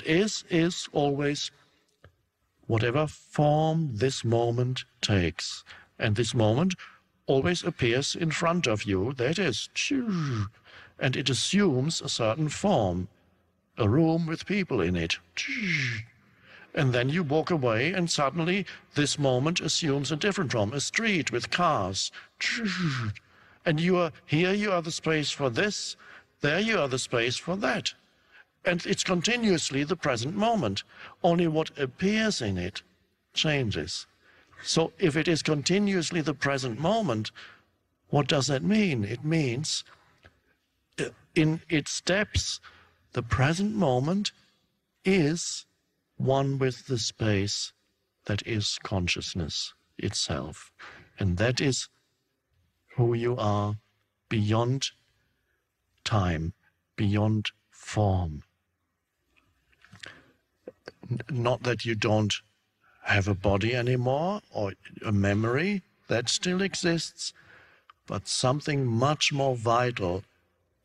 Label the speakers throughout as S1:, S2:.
S1: is always whatever form this moment takes. And this moment always appears in front of you. That is, and it assumes a certain form, a room with people in it. And then you walk away and suddenly this moment assumes a different form, a street with cars. And here you are the space for this, there you are the space for that. And it's continuously the present moment. Only what appears in it changes. So if it is continuously the present moment, what does that mean? It means in its steps, the present moment is one with the space that is consciousness itself. And that is who you are beyond time, beyond form. Not that you don't have a body anymore or a memory, that still exists, but something much more vital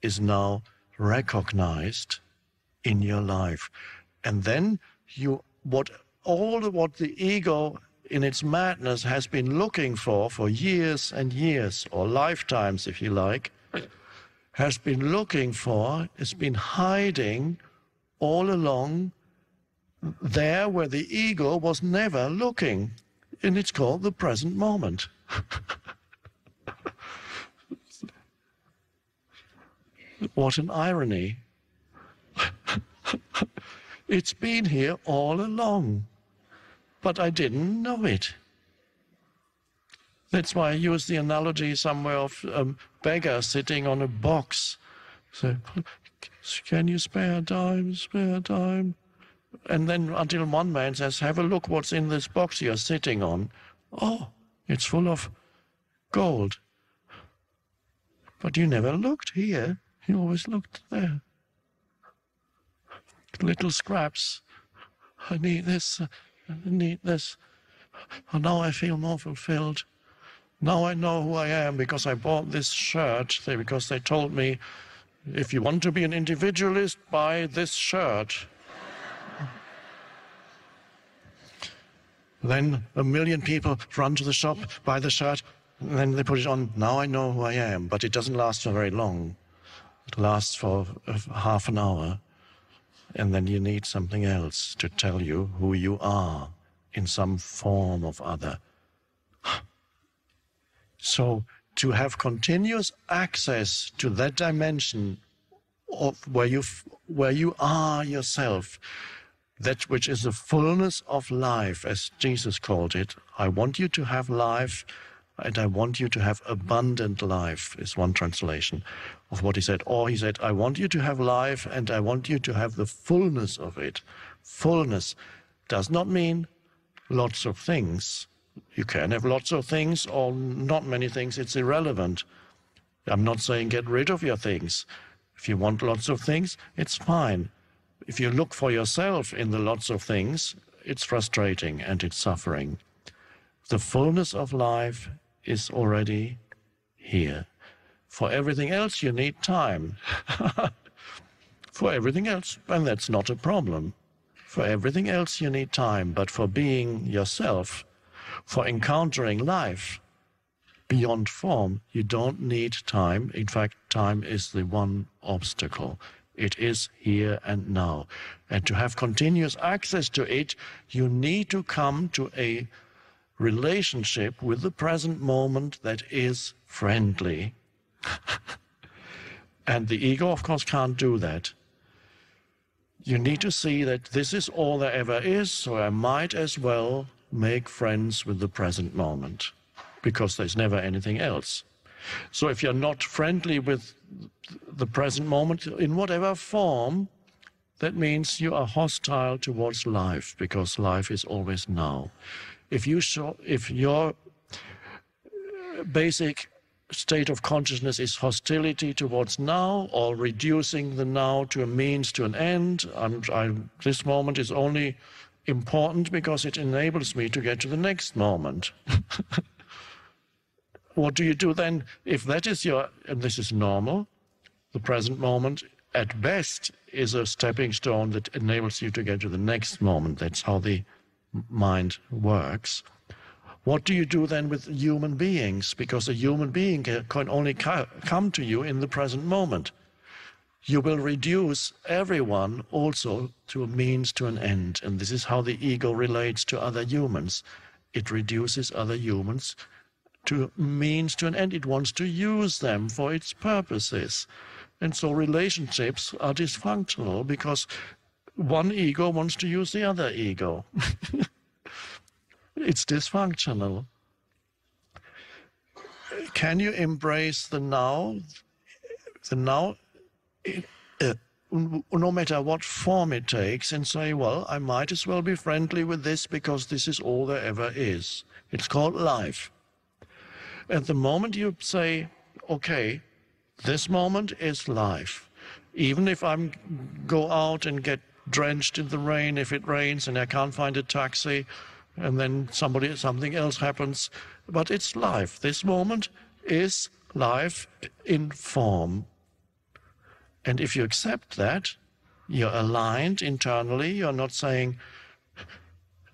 S1: is now recognized in your life. And then what the ego in its madness has been looking for years and years, or lifetimes if you like, has been looking for, has been hiding all along there where the ego was never looking. And it's called the present moment. What an irony. It's been here all along, but I didn't know it. That's why I use the analogy somewhere of a beggar sitting on a box. So, can you spare time, spare time? And then until one man says, have a look what's in this box you're sitting on. Oh, it's full of gold. But you never looked here. You always looked there. Little scraps. I need this. I need this. Oh, now I feel more fulfilled. Now I know who I am because I bought this shirt, because they told me, if you want to be an individualist, buy this shirt. Then 1 million people run to the shop, buy the shirt, and then they put it on. Now I know who I am, but it doesn't last for very long. It lasts for half an hour, and then you need something else to tell you who you are in some form of other. So to have continuous access to that dimension of where you are yourself, that which is the fullness of life, as Jesus called it. I want you to have life, and I want you to have abundant life, is one translation of what he said. Or he said, I want you to have life, and I want you to have the fullness of it. Fullness does not mean lots of things. You can have lots of things or not many things. It's irrelevant. I'm not saying get rid of your things. If you want lots of things, it's fine. If you look for yourself in the lots of things, it's frustrating and it's suffering. The fullness of life is already here. For everything else, you need time. For everything else, and that's not a problem. For everything else, you need time. But for being yourself, for encountering life beyond form, you don't need time. In fact, time is the one obstacle. It is here and now. And to have continuous access to it, you need to come to a relationship with the present moment that is friendly. And the ego, of course, can't do that. You need to see that this is all there ever is, so I might as well make friends with the present moment, because there's never anything else. So if you're not friendly with the present moment in whatever form, that means you are hostile towards life, because life is always now. If your basic state of consciousness is hostility towards now, or reducing the now to a means to an end, this moment is only important because it enables me to get to the next moment. What do you do then if that is and this is normal, the present moment, at best is a stepping stone that enables you to get to the next moment. That's how the mind works. What do you do then with human beings? Because a human being can only come to you in the present moment. You will reduce everyone also to a means to an end. And this is how the ego relates to other humans. It reduces other humans to means to an end. It wants to use them for its purposes. And so relationships are dysfunctional because one ego wants to use the other ego. It's dysfunctional. Can you embrace the now? The now, no matter what form it takes, and say, well, I might as well be friendly with this because this is all there ever is. It's called life. At the moment you say, okay, this moment is life. Even if I go out and get drenched in the rain, if it rains and I can't find a taxi, and then something else happens, but it's life. This moment is life in form. And if you accept that, you're aligned internally. You're not saying,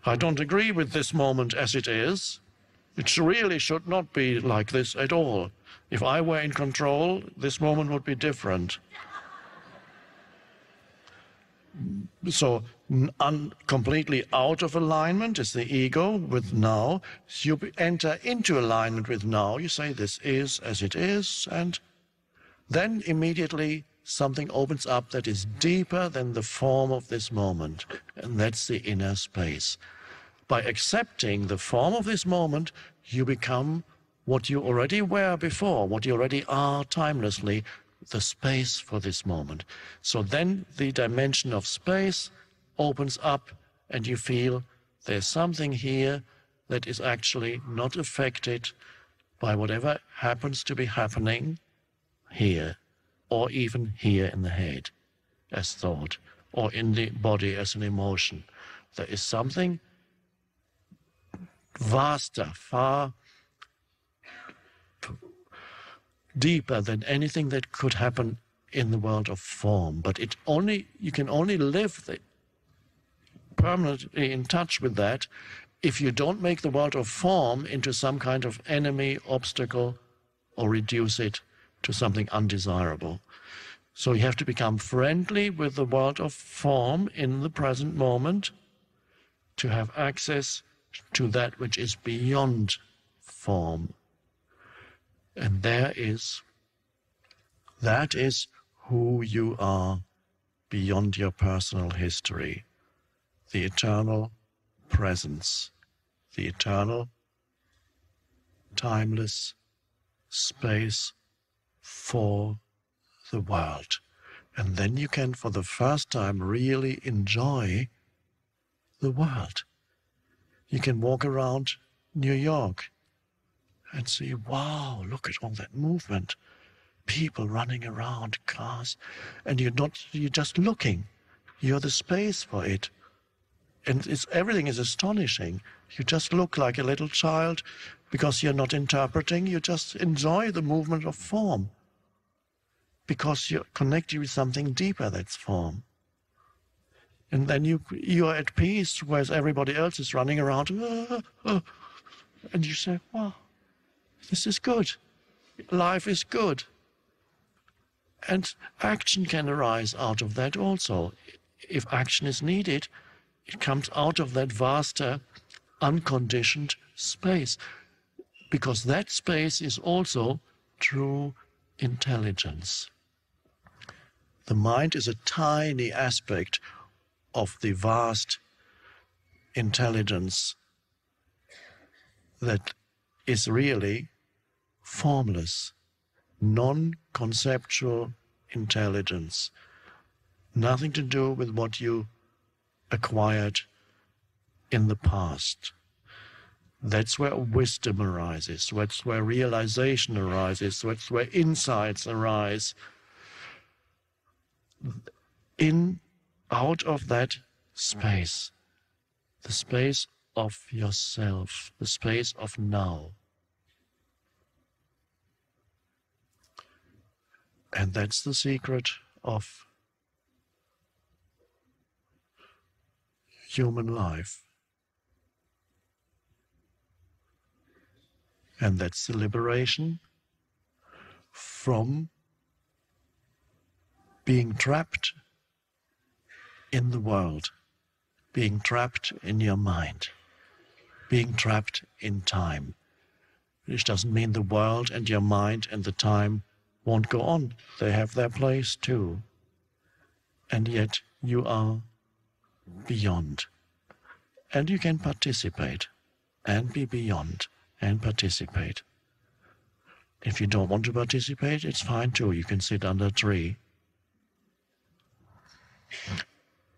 S1: I don't agree with this moment as it is. It really should not be like this at all. If I were in control, this moment would be different. So completely out of alignment is the ego with now. You enter into alignment with now. You say this is as it is, and then immediately something opens up that is deeper than the form of this moment, and that's the inner space. By accepting the form of this moment, you become what you already were before, what you already are timelessly, the space for this moment. So then the dimension of space opens up and you feel there's something here that is actually not affected by whatever happens to be happening here, or even here in the head as thought, or in the body as an emotion. There is something vaster, far deeper than anything that could happen in the world of form. But you can only live permanently in touch with that if you don't make the world of form into some kind of enemy, obstacle, or reduce it to something undesirable. So you have to become friendly with the world of form in the present moment to have access to that which is beyond form. And that is who you are beyond your personal history, the eternal presence, the eternal, timeless space for the world. And then you can, for the first time, really enjoy the world. You can walk around New York and see, wow, look at all that movement. People running around, cars. And you're just looking. You're the space for it. And everything is astonishing. You just look like a little child because you're not interpreting. You just enjoy the movement of form because you're connected with something deeper that's form. And then you're at peace, whereas everybody else is running around. And you say, wow, this is good. Life is good. And action can arise out of that also. If action is needed, it comes out of that vaster, unconditioned space. Because that space is also true intelligence. The mind is a tiny aspect of the vast intelligence that is really formless, non-conceptual intelligence. Nothing to do with what you acquired in the past. That's where wisdom arises. That's where realization arises. That's where insights arise. Out of that space, the space of yourself, the space of now. And that's the secret of human life. And that's the liberation from being trapped in the world, being trapped in your mind, being trapped in time. Which doesn't mean the world and your mind and the time won't go on. They have their place too. And yet you are beyond. And you can participate and be beyond and participate. If you don't want to participate, it's fine too. You can sit under a tree.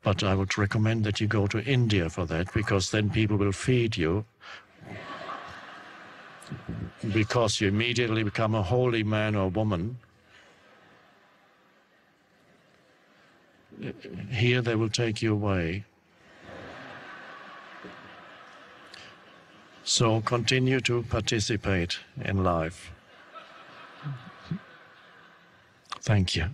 S1: But I would recommend that you go to India for that, because then people will feed you, because you immediately become a holy man or woman. Here they will take you away. So continue to participate in life. Thank you.